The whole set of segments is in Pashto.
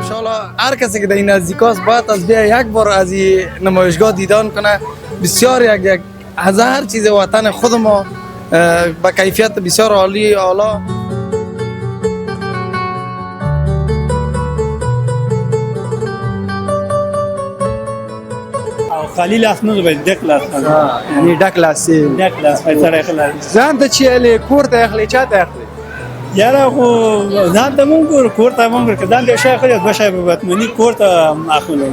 انشالله هر کسی که در این نزدیکاست باید از بیا یک بار از این نمایشگاه دیدن کنه. بسیار یک از هر چیز وطن خود ما با کیفیت بسیار عالی اعلی. خلیل اسنو به دکلاس یعنی دکلاس پیسره خلال زن ته چیلی کور ته اخلي چا ته اخلي یاره خو ځان ته مونږ ګور کور ته مونږ که ځان دې شای خو دوه شای به بتمنی کور ته اخلو.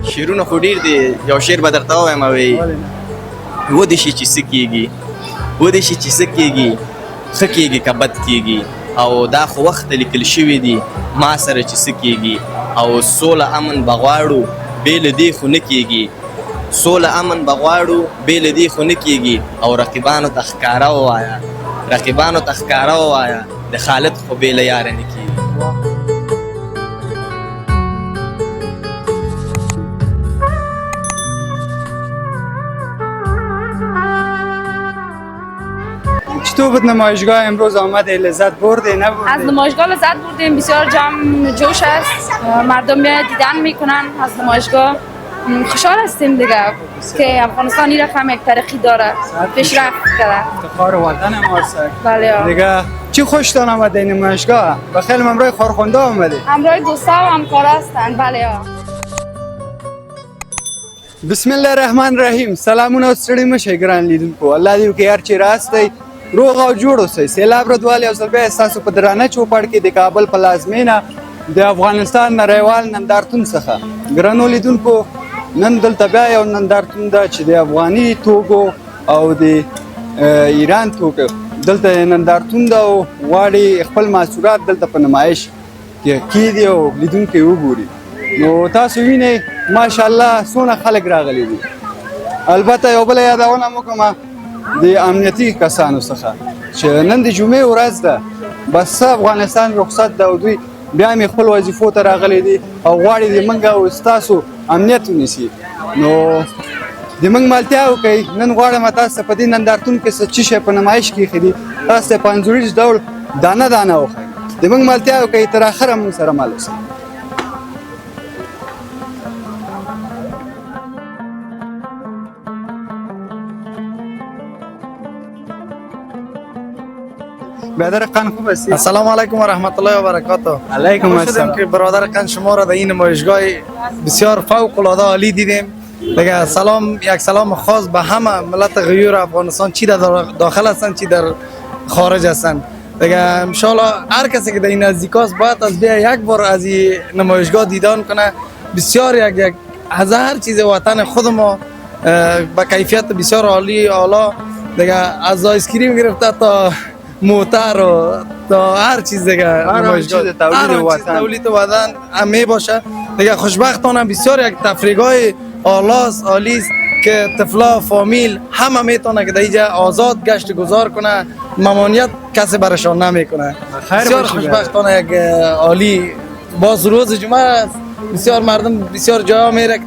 شیرونه خو ډیر دی. یو شعر به درته ووایم وایي ودې شي چې څه کېږي ودې شي چې څه کېږي ښه کېږي که بد کېږي او دا خو وخت لیکل شوي دي ما سره چې څه کېږي او سوله امن به غواړو بې له دې خو نه کېږي سوله امن به غواړو بې له دې خو نه کېږي او رقیبانو ته ښکاره ووایه رقیبانو ته ښکاره ووایه د خالد خو بې له یاره نه کېږي. چطور بود نمایشگاه امروز آمده؟ لذت برده نبرده؟ از نمایشگاه لذت بردیم. بسیار جمع جوش است. مردم میاد دیدن میکنن از نمایشگاه. خوشحال هستیم دیگه که افغانستان این رقم یک ترقی داره پیشرفت کرده. افتخار وطن ماست. بله. دیگه چی خوشتان آمده این نمایشگاه؟ بخیل همراه خارخونده آمده؟ همراه دوستا و همکارا هستند. بله. بسم الله الرحمن الرحیم. سلامونه او ستړي مشه ګران لیدونکو. الله دې وکړي هر چی راستئ روغ او جوړ اوسئ. سیلاب ردوالي او ځل بیا ستاسو په درانه چوپړ کې د کابل پلازمینه د افغانستان نړیوال نندارتون څخه ګرانو لیدونکو نن دلته بیا یو نندارتون ده چې د افغاني توکو او د ایران توکو دلته نندارتون ده او غواړي خپل محصولات دلته په نمایش کې کیږي او لیدونکي وګوري. نو تاسو وینئ ماشاءالله څونه خلک راغلي دي. البته یو بله یادونه مو کومه د امنیتي کسانو څخه چې نن د جمعې ورځ ده بس افغانستان رخصت ده او دوی بیا مې خپل وظیفو ته راغلي دي او غواړي د موږ او ستاسو امنیت ونیسي. نو د موږ مالتیا وکړئ. نن غواړم تاسو ته په دې نندارتون کې څه شی په نمایش کې ایښي دي تاسو ته په انځوریز ډول دانه دانه وښیم. د موږ مالتیا وکړئ تر اخره موږ سره مل اوسئ. برادر قن خوب هستی؟ السلام علیکم و رحمت الله و برکاته. علیکم السلام. که برادر قن شما را در این نمایشگاه بسیار فوق العاده عالی دیدیم. دیگه یک سلام خاص به همه ملت غیور افغانستان چی در داخل هستن چی در خارج هستن. دیگه ان شاء الله هر کسی که در این نزدیکاست باید از بیا یک بار از این نمایشگاه دیدن کنه. بسیار یک از هر چیز وطن خود ما با کیفیت بسیار عالی اعلی. دیگه از آیسکریم گرفته تا موتر و تا هر چیز دیگه نمایشگاه تولید وطن همه باشه. دیگه خوشبختانه بسیار یک تفریحگاه عالی است که طفلا فامیل همه میتونه که در اینجا آزاد گشت گذار کنه. ممانعت کسی برشان نمیکنه. بسیار خوشبختانه یک عالی. باز روز جمعه است بسیار مردم بسیار جاها میره که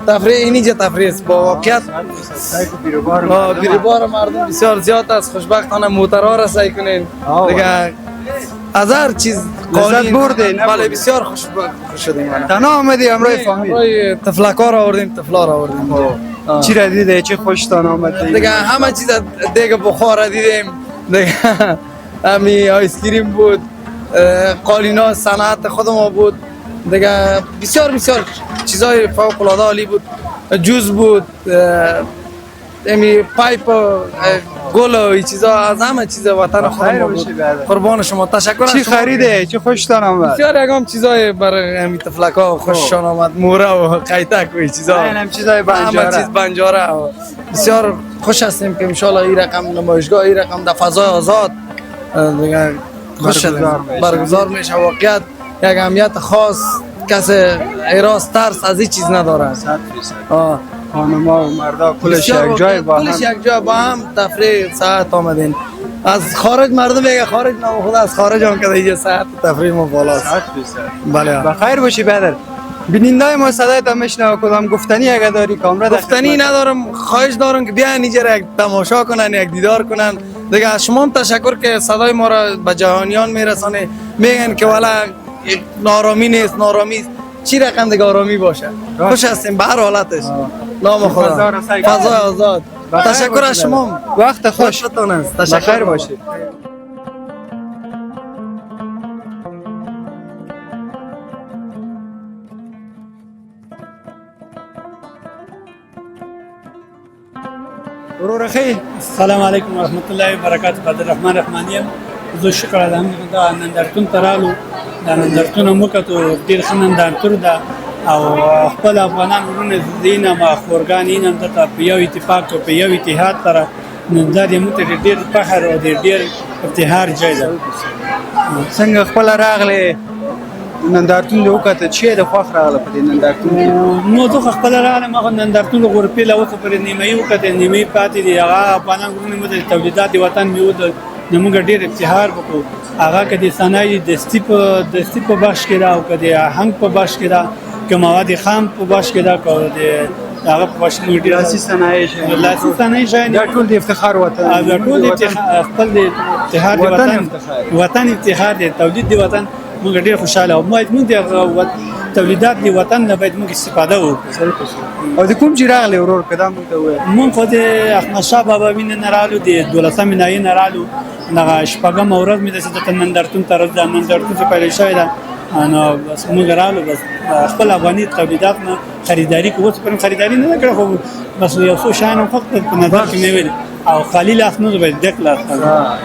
تفریح اینجا تفریح است. با واقعیت بیروبار مردم بسیار زیاد است. خوشبختانه موترها را سعی کنین دیگه از هر چیز لذت برده. بله بسیار خوش شدیم. تنها آمدی همراه فامیل؟ تفلکا را آوردیم تفلا را آوردیم. چی را دیده؟ چی خوشتان آمد؟ دیگه همه چیز دیگه بخار را دیدیم. دیگه همی آیسکریم بود قالینا صنعت خود ما بود. دیگه بسیار چیزای فوق العاده عالی بود. جوز بود امی پایپ گل و این چیزا از همه چیز وطن خود ما بود. قربان شما تشکر. چی خریده؟ چی خوشتان آمد؟ بسیار یکم چیزای برای همین تفلکا خوششان آمد. موره و قیتک و این چیزا هم چیزای بنجاره. همه چیز بنجاره. بسیار خوش هستیم که ان شاء الله این رقم نمایشگاه این رقم در فضای آزاد دیگه خوش شدیم برگزار میشه. واقعیت یک اهمیت خاص کسی ایراز ترس از این چیز نداره. خانما و مردا کلش یک جای با هم با هم تفریح ساعت آمدین. از خارج مردم میگه خارج نه خدا از خارج هم که اینجا ساعت تفریح ما بالاست. بله بخیر باشی برادر. بیننده ما صدایت هم میشنوه. کدام گفتنی اگه داری کامرا در گفتنی خدمت. ندارم، خواهش دارم که بیاین اینجا یک تماشا کنن، یک دیدار کنن. دیگه از شما هم تشکر که صدای ما را به جهانیان میرسانه. میگن که والا نارامی نیست، نارامی است. چی رقم دیگه آرامی باشه. خوش هستیم به هر حالتش. نام خدا. فضا را سعی فضای آزاد. بخیر تشکر از باشید. شما. وقت خوش. خوشتون است. بخیر تشکر باشید. ورور خیر. السلام علیکم ورحمت الله وبرکاته. عبدالرحمن رحمانی یم. زه شکر الحمدلله نندارتون ته رالو. دا نندارتون مو کتو ډېر ښه نندارتون ده او خپل افغانان ورونه دي نه ما خورګان یې نن دلته په یو اتفاق او په یو اتحاد سره نندار یې موږ ته ډېر فخر او ډېر افتخار ځای ده. څنګه خپل راغله نندارتون د وکړه چې د خوښ راغله په دې نندارتون کې. نو زه خپل راغلم هغه نندارتون غورپې له اوسه پورې نیمایي وکړه، نیمایي پاتې دي. هغه افغانان ورونه مو د تولیدات د وطن میوه ده، موږ ډېر افتخار وکړو. هغه که د صنایع دستي په بخش کې ده او که د آهنګ په بخش کې ده، که مواد خام په بخش کې ده، که د هغه په بخش کې ډېر لاسي صنایع شي. لاسي صنایع شیان دا ټول د افتخار وطن. دا ټول د خپل د افتخار د وطن افتخار دی، تولید د وطن. موږ ډېر خوشاله او موږ د تولیدات د وطن نه باید موږ استفاده وکړو. او د کوم چې راغلی ورور کدا موږ ته ووایه. موږ خو د احمد شاه بابا وینې نه رالو، د 12مې نایې نه رالو. دغه شپږمه ورځ مې داسې دلته نندارتون ته راځه، نندارتون چې پیل شوی ده نو بس موږ رالو. بس خپل افغاني تولیدات نه خریداري کوو. اوس پرې خریداري نه کړې، خو بس یو څو شیان هم فقط په نظر کې مې ویل او خالي لاس نه باید ډک لاس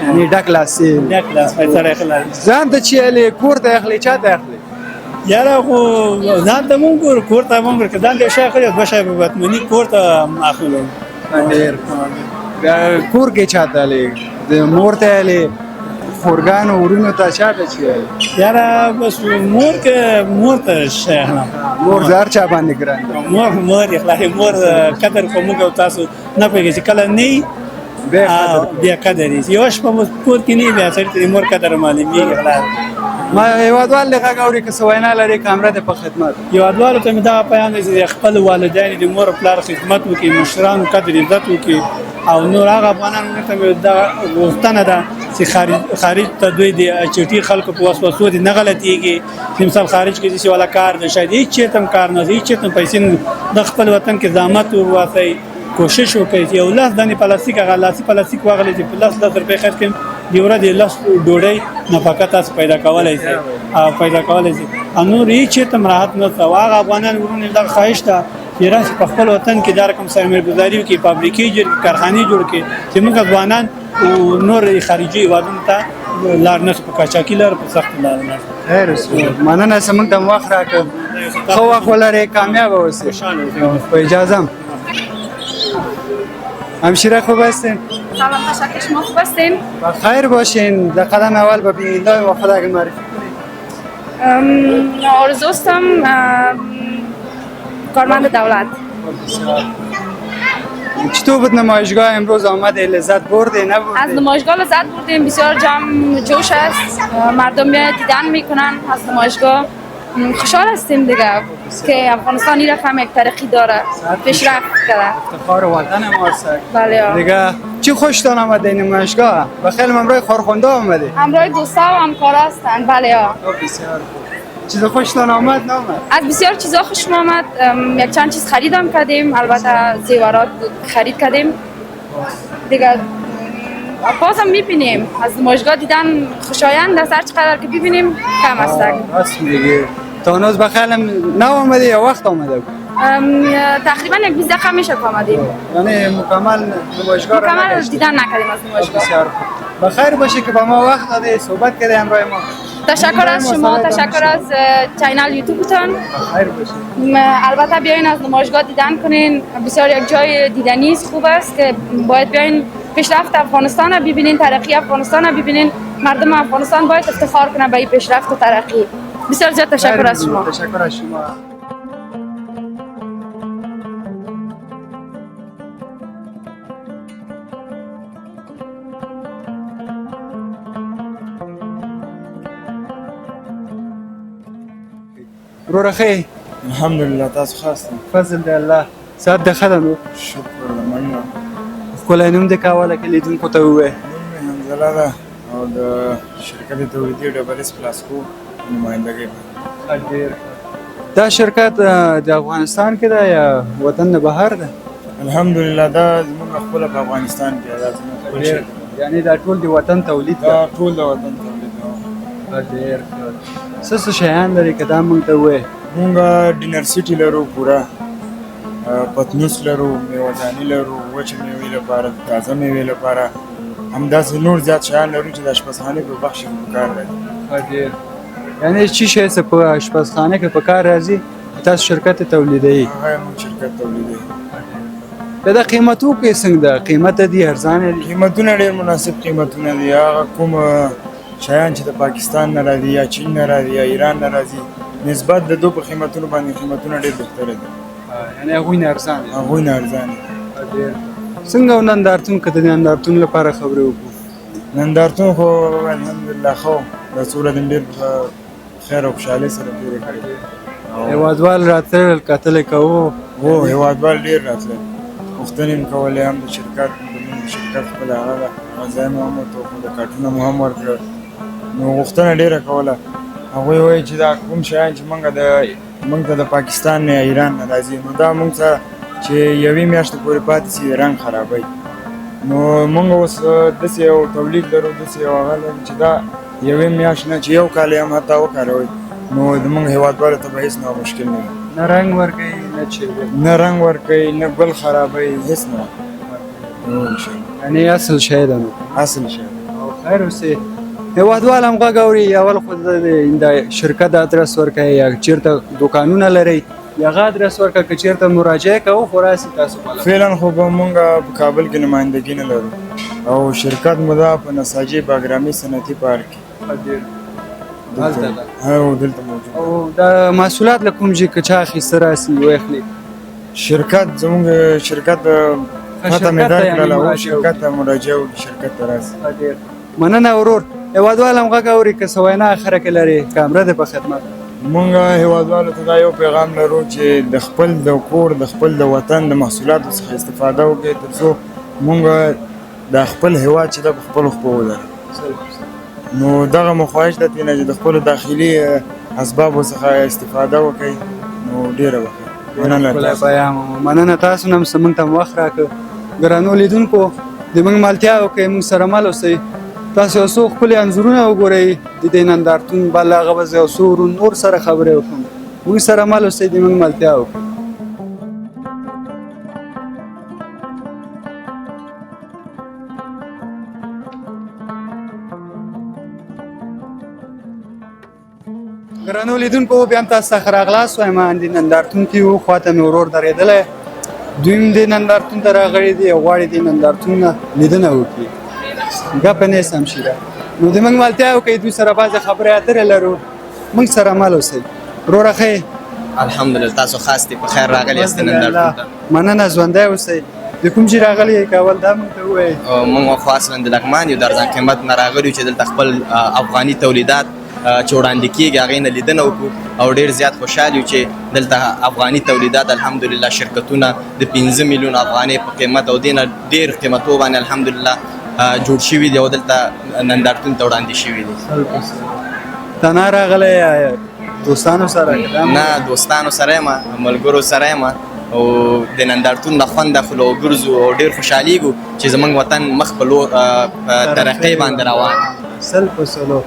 یعنې ډک لاس ډک لاس باید سره اخلي. ځان ته چې هلې کور ته اخلي چا ته اخلي؟ یاره خو ځان ته مونږ ګورو، کور ته مونږ ګورو. که ځان ته یو شی اخلي دوه شی به بتمني کور ته اخلو. ډېر کور کې چا ته هلې؟ د مور ته هلې؟ خورګانو ورونو ته چا ته چې هلې؟ یاره بس مور ته شی اخلم. مور د هر چا باندې ګران ده. مور اخلاقي مور قدر په موږ او تاسو نه پوهېږي چې کله نه وي بیا قدر یې. یوه شپه مو کور کې نه وي بیا سړي ته د مور قدر معلومېږي. ما هېوادوال د غږ اوري که څه وینا لري کامره د په خدمت. هېوادوالو ته مې دغه پیغام دی چې خپل والدین د مور او پلار خدمت وکړي، مشرانو قدر عزت وکړي او نور هغه افغانان ته مې دغه غوښتنه ده چې خارج ته دوی د چټي خلکو په وسوسو دي نه غلطېږي. چې مثال خارج کې داسې والا کار دی، شاید هېڅ چېرته هم کار نه دی، هېڅ چېرته هم پیسې نه. د خپل وطن کې زحمت وباسئ، کوشش وکړئ چې یو لاس دانې پلاستیک هغه لاسي پلاستیک واخلئ چې په 10 روپۍ خرڅ کړئ، د ورځې 10 ډوډۍ نفقه تاسو پیدا کولی شئ او نور هېڅ چېرته هم راحت نشته. او هغه افغانان ورونه دغه خواهش ده چې راشي په خپل وطن کې دا رقم سرمایه‌ګذاري وکړي، فابریکې جوړ کړي، کارخانې جوړ کړي چې موږ افغانان نور خارجي هېوادونو ته لار نه شو، په قاچاقي لار، په سختو لارو نه. خیر اوسه. مننه چې موږ ته هم وخت راکړ. ښه وخت ولرئ، کامیابه اوسئ. با اجازه‌ام. همشیره خوب هستین؟ سلام، تشکر. شما خوب هستین؟ خیر باشین. در قدم اول به بیننده و خود اگه معرفی کنید. آرزوستم کارمند دولت. چطور بود نمایشگاه امروز؟ آمده لذت برده نبرده؟ از نمایشگاه لذت بردیم، بسیار جمع جوش است، مردم میاد دیدن میکنن از نمایشگاه. خوشحال هستیم دیگه که افغانستان این رقم یک ترقی داره، پیشرفت کرده. افتخار وطن ما است. بله. دیگه چی خوشتان آمده این نمایشگاه؟ بخیل همراه خارخونده آمده؟ همراه دوستا و همکارا هستند. بله ها. بسیار چیز خوشتان آمد نامد؟ از بسیار چیزا خوشم آمد. یک چند چیز خریدم کردیم، البته زیورات خرید کردیم دیگه. بازم میبینیم از نمایشگاه دیدن خوشایند است، هر چقدر که ببینیم کم است. راست میگی. تا هنوز بخیل نه آمده یا وقت آمده بود؟ تقریبا یک 20 دقیقه میشه که آمدیم. یعنی مکمل نمایشگاه رو مکمل دیدن نکردیم از نمایشگاه. بسیار خوب. بخیر باشه که با ما وقت داده صحبت کرده همراه ما. تشکر از شما، تشکر از چینل یوتیوبتون. بخیر باشید. البته بیاین از نمایشگاه دیدن کنین، بسیار یک جای دیدنی است، خوب است که باید بیاین پیشرفت افغانستان رو ببینین، ترقی افغانستان رو ببینین. مردم افغانستان باید افتخار کنن به این پیشرفت و ترقی. بسیار زیاد تشکر از شما. تشکر از شما. رورخی الحمدلله تاسو خاص فضل د الله سات د خدای نو شکر مننه کولای نوم د کاواله کې لیدونکو ته ووایه نوم مې حنظله ده او د شرکت تولیدي ډبل اس پلاسکو نمایندګي ډېر دا شرکت د افغانستان کې ده یا وطن نه بهر ده الحمدلله دا زموږ خپله په افغانستان کې دا زموږ خپل شرکت دی. یعنی دا ټول د وطن تولید ده دا ټول د وطن تولید دی. ډېر ښه څه شیان لري که دا موږ ته ووایې مونږ ډینر سیټي لرو پوره پتنوس لرو میوه‌داني لرو وچې میوې لپاره تازه میوې لپاره همداسې نور زیات شیان لرو چې د اشپزخانې په بخش کې په کار راځي ډېر یعنی چی شی څه په اشپزخانه کې په کار راځي تاسو شرکت تولیدوي هغه موږ شرکت تولیدوي که دا قیمتو کې څنګه ده قیمت دي ارزانه دي قیمتونه ډېر مناسب قیمتونه دي هغه کوم شیان چې د پاکستان نه راځي یا چین نه راځي یا ایران نه راځي نسبت د دو په قیمتونو باندې قیمتونه ډېر بهتره دي یعنی هغوی نه ارزانه دي هغوی نه ارزانه ډېر څنګه نندارتون که د نندارتون لپاره خبرې وکړو نندارتون خو الحمدلله ښه دا څو ورځې مې ډېر په خیر او خوشحالۍ سره تېرې کړې هېوادوال راتلل کتلې کوو هو هېوادوال ډېر راتلل پوښتنې مې کولې هم د شرکت زموږ شرکت خپله هغه ده ځای مو هم ورته د کارټونه مو هم ورکړل نو غوښتنه ډېره کوله هغوی وایي چې دا کوم شیان چې موږ ته د پاکستان نه یا ایران نه راځي نو دا موږ ته چې یوې میاشتې پورې پاتې سي رنګ خرابوي نو موږ اوس داسې یو تولید لرو داسې یو هغه لرو چې دا یوې میاشت نه چې یو کال یې هم حتی وکاروئ نو زموږ هېوادوالو ته به هېڅ نه مشکل نه وي نه رنګ ورکوي نه چې نه رنګ ورکوي نه ګل خرابوي هېڅ نه یعنی اصل شی ده نو اصل شی خیر اوسې هېوادوال هم غږ اوري اول خو د شرکت ادرس ورکوي یا چېرته دوکانونه لرئ یا هغه ادرس ورکړه که چېرته مراجعه کوو خو راسي تاسو بله فعلا خو به مونږ په کابل کې نمایندګي نه لرو او شرکت مو ده په نساجي باګرامي صنعتي پارک کې هو دلته موجود او دا محصولات له کوم ځای که چا اخیسته راسي واخلي شرکت زموږ شرکت پته مې درکړله او شرکت ته مراجعه وکړي شرکت ته راسي مننه ورور هېوادوال هم غږ اوري که څه وینا اخره کې لري کامره ده په خدمت مونږ هېوادوالو ته دا یو پیغام لرو چې د خپل د کور د خپل د وطن د محصولاتو څخه استفاده وکړئ تر څو مونږ د خپل هېواد چې ده په خپلو خپو ولرو نو دغه مو خواهش ده ترېنه چې د خپلو داخلي اسبابو څخه استفاده وکړئ نو ډېره وکړئ مننه تاسو نه هم څه موږ ته وخت راکړه ګرانو لیدونکو د موږ ملتیا وکړئ موږ سره مل اوسئ تاسو یو څو ښکلي انځورونه وګورئ د دې نندارتون بل هغه به زه یو څو نور سره خبرې وکړم موږ سره مل اوسئ د موږ ملتیا وکړئ ګرانو لیدونکو بیا هم تاسو څخه راغلاست وایم د نندارتون کې وو خواته مې ورور درېدلی دوی هم دې نندارتون ته راغلي دي او غواړي دې نندارتون نه لیدنه وکړي ګپه نه سم شي نو د موږ ملتیا وکړئ دوی سره بعضې خبرې اترې لرو موږ سره مل اوسئ وروره ښه الحمدلله تاسو خاص دي په خیر راغلی یاست نندارتون ته مننه ژوندی اوسئ د کوم ځای راغلي یې کول دا موږ ته ووایئ موږ خو اصلا د لغمان یو د ارزان قیمت نه راغلي یو چې دلته خپل افغاني تولیدات چې وړاندې کېږي هغې نه لیدنه وکړو او ډېر زیات خوشحال یو چې دلته افغاني تولیدات الحمدلله شرکتونه د 15 میلیون افغانۍ په قیمت او دې نه ډېر قیمتو باندې الحمدلله جوړ شوي دي او دلته نندارتون ته وړاندې شوي دي تنها راغلی دوستانو سره نه دوستانو سره یم ملګرو سره یم او د نندارتون نه خوند اخلو او ګرځو او ډېر خوشحالېږو چې زموږ وطن مخ په لور ترقۍ باندې روان سل په سلو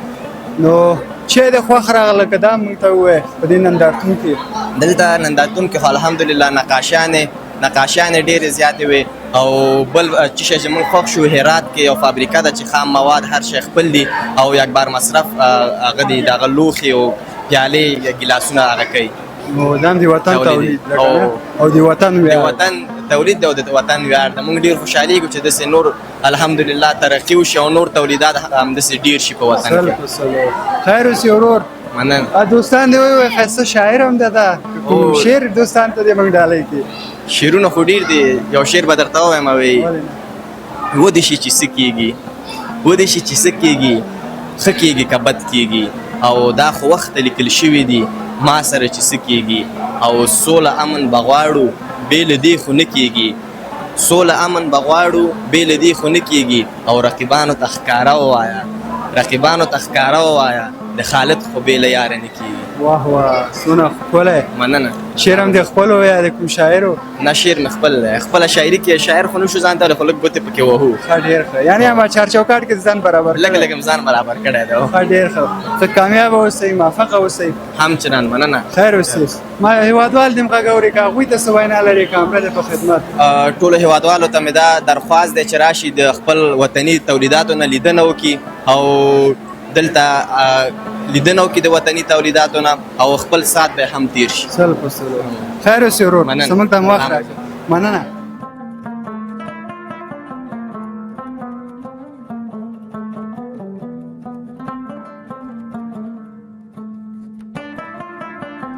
نو چې د خوښ راغله که دا موږ ته ووایې په دې نندارتون کې دلته نندارتون کې خو الحمدلله نقاشیانې ډېرې زیاتې وې او بل چې شی چې موږ خوښ شو هرات کې یو فابریکه ده چې خام مواد هر شی خپل دي او یک بار مصرف هغه دي دغه لوښي او پیالې یا ګیلاسونه هغه کوي نو دا هم د وطن تولید او د وطن ویاړ د وطن تولید دی او د وطن ویاړ ده موږ ډېر خوشحالېږو چې داسې نور الحمدلله ترقي وشي او نور تولیدات همداسې ډېر شي په وطن کې خیر اوسې ورور مننه دوستان دې ووایي ښایسته شاعر هم ده ده کوم شعر دوستان ته دې موږ ډالۍ کړي شعرونه خو ډېر دي یو شعر به درته ووایم وایي ودې شي چې څه کېږي ودې شي چې څه کېږي ښه کېږي که بد کېږي او دا خو وخته لیکل شوي دي ما سره چې څه کېږي او سوله امن بغواړو بیل دی خو نه کیږي سوله امن بغواړو بیل دی خو نه کیږي او رقیبانو ته ښکاره ووایه د خالد خو بیله یاره نه کیږي. واه واه څونه ښکلی. مننه. شعر هم د خپل و یا د کوم شاعر و؟ نه شعر مې خپل دی. خپله شاعري کې شاعر خو نشو ځان ته خو لږ ګوتې پکې وهو. ښه ډېر ښه. یعنې هم چارچوکاټ کې ځان برابر لږ لږ مې ځان برابر کړی دی. ښه ډېر ښه. ښه کامیابه اوسئ، موفقه اوسئ. همچنان مننه. خیر اوسئ. ما هېوادوال دې غږ اوري که هغوی ته څه وینا لرې کامره د په خدمت. ټولو هېوادوالو ته مې دا درخواست دی چې راشي د خپل وطني تولیداتو نه لیدنه وکړي او دلته لیدنه وکړي د وطني تولیداتو نه او خپل ساعت به هم تیر شي. سل په سلو. خیر اوسئ ورور. زموږ ته هم وخت راکړه. مننه.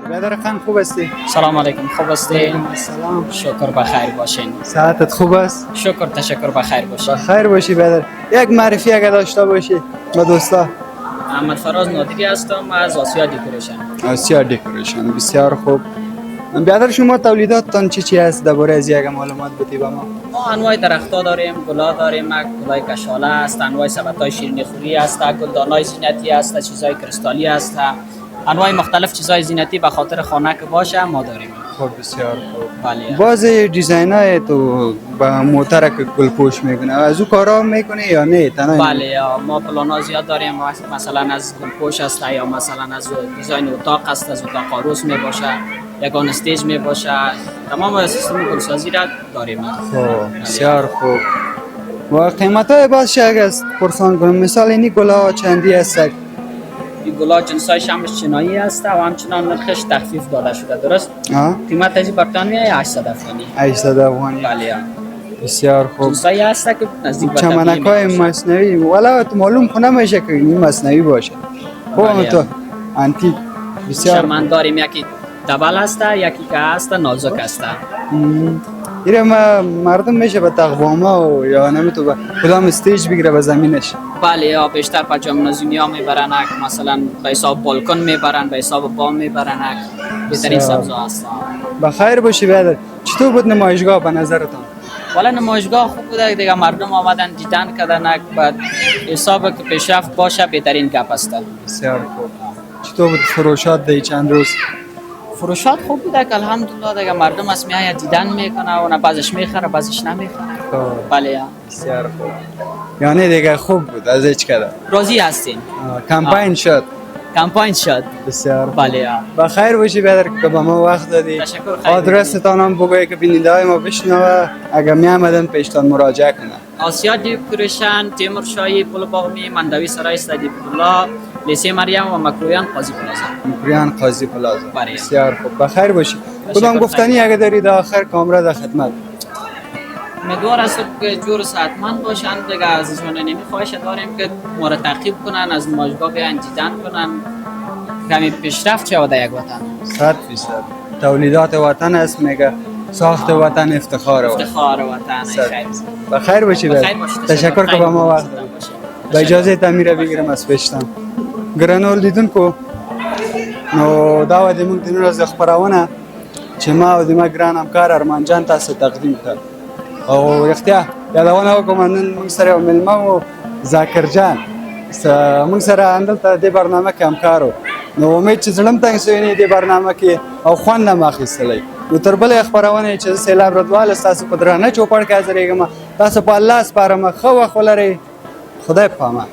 برادر خان خوب هستی؟ سلام علیکم، خوب هستی؟ سلام. شکر بخیر باشین. ساعتت خوب است؟ شکر تشکر بخیر باشین. بخیر باشی برادر. یک معرفی اگر داشته باشی با دوستا. احمد فراز نادری هستم از آسیا دکوریشن. آسیا دکوریشن بسیار خوب. برادر شما تولیداتتان چی است؟ درباره از یک معلومات بدید به ما. ما انواع درخت‌ها داریم، گلا داریم، گلای کشاله است، انواع سبدهای شیرینی خوری است، گلدان‌های زینتی است، چیزهای کریستالی است، انواع مختلف چیزهای زینتی به خاطر خانه که باشه ما داریم. خب بسیار خوب. بله. باز دیزاینای تو با موتر که گلپوش میکنه از او کارا میکنه یا نه؟ بله ما پلانا زیاد داریم، مثلا از گلپوش است یا مثلا از دیزاین اتاق است، از اتاق عروس می باشه، یگان استیج می باشه، تمام سیستم گلسازی را داریم. خب بسیار خوب. و قیمت های باز اگر پرسان کنم مثال اینی گلا چندی است؟ این گلا جنسای شمش چینایی است و همچنان نرخش تخفیف داده شده، درست؟ قیمت از برتان میای 800 افغانی. 800 افغانی. بله. بسیار خوب. جنسایی است که نزدیک به چمنکای مصنوعی ولی تو معلوم کنه نمیشه که این مصنوعی باشه. خوب تو انتیک بسیار. چمن داریم، یکی دبل است، یکی که است نازک است. ایره مردم میشه به تقواما و یا نمیتونه کدام استیج بگیره به زمینش. بله یا بیشتر په جامنازیومیا میبرن، مثلا به حساب بالکن میبرن، به حساب بام میبرن. بهترین سبزا هست. بخیر باشی برادر. چطور بود نمایشگاه به نظرتان؟ والا نمایشگاه خوب بوده دیگه، مردم آمدن دیدن کردن، بعد حساب که پیشرفت باشه بهترین گپ است. بسیار خوب. چطور بود فروشات دی چند روز؟ فروشات خوب بوده که الحمدلله دیگه مردم از میای دیدن میکنه و نه بعضش میخره بعضش نمیخره. بله بسیار خوب. یعنی دیگه خوب بود از هیچ کده. راضی هستین؟ کمپاین شد. کمپاین شد. بسیار بله. بخیر باشی برادر که به ما وقت دادی. تشکر. خیلی. آدرستان هم بگوی که بیننده های ما بشنوه اگر می آمدن پیشتان مراجعه کنه. آسیا دکوریشن، تیمورشاهی، پل باغمی، مندوی سرای سید عبدالله، لیسه مریم و مکرویان قاضی پلازا. مکرویان قاضی پلازا. بله. بسیار خوب. بخیر باشی. کدام گفتنی اگر دارید آخر کامرا در خدمت. امیدوار است که جور صحتمند باشند دیگه، ازشون نمیخواهش داریم که ما را تعقیب کنن، از نمایشگاه بیان دیدن کنن، کمی پیشرفت شود یک وطن. 100% تولیدات وطن است میگه، ساخت وطن افتخار وطن. افتخار وطن. خیر. بخیر باشی. تشکر که با ما وقت دادید. با اجازه تعمیر بگیرم از پیشتان. ګرانو لیدونکو نو دا و د موږ د نن ورځې خپرونه چې ما او د ما ګران همکار ارمان جان تاسو تقدیم کړ او رښتیا یادونه وکړم نن موږ سره یو مېلمه و ذاکر جان موږ سره همدلته دې برنامه کې همکار و نو امید چې زړه م تنګ شوی دې برنامه کې او خوند هم اخیستلی نو تر بلې خپرونې چې سیلاب رضوان ستاسو په درانه چوپړ کې حاضرېږم تاسو په الله سپارم ښه وخت ولرئ خدای په امان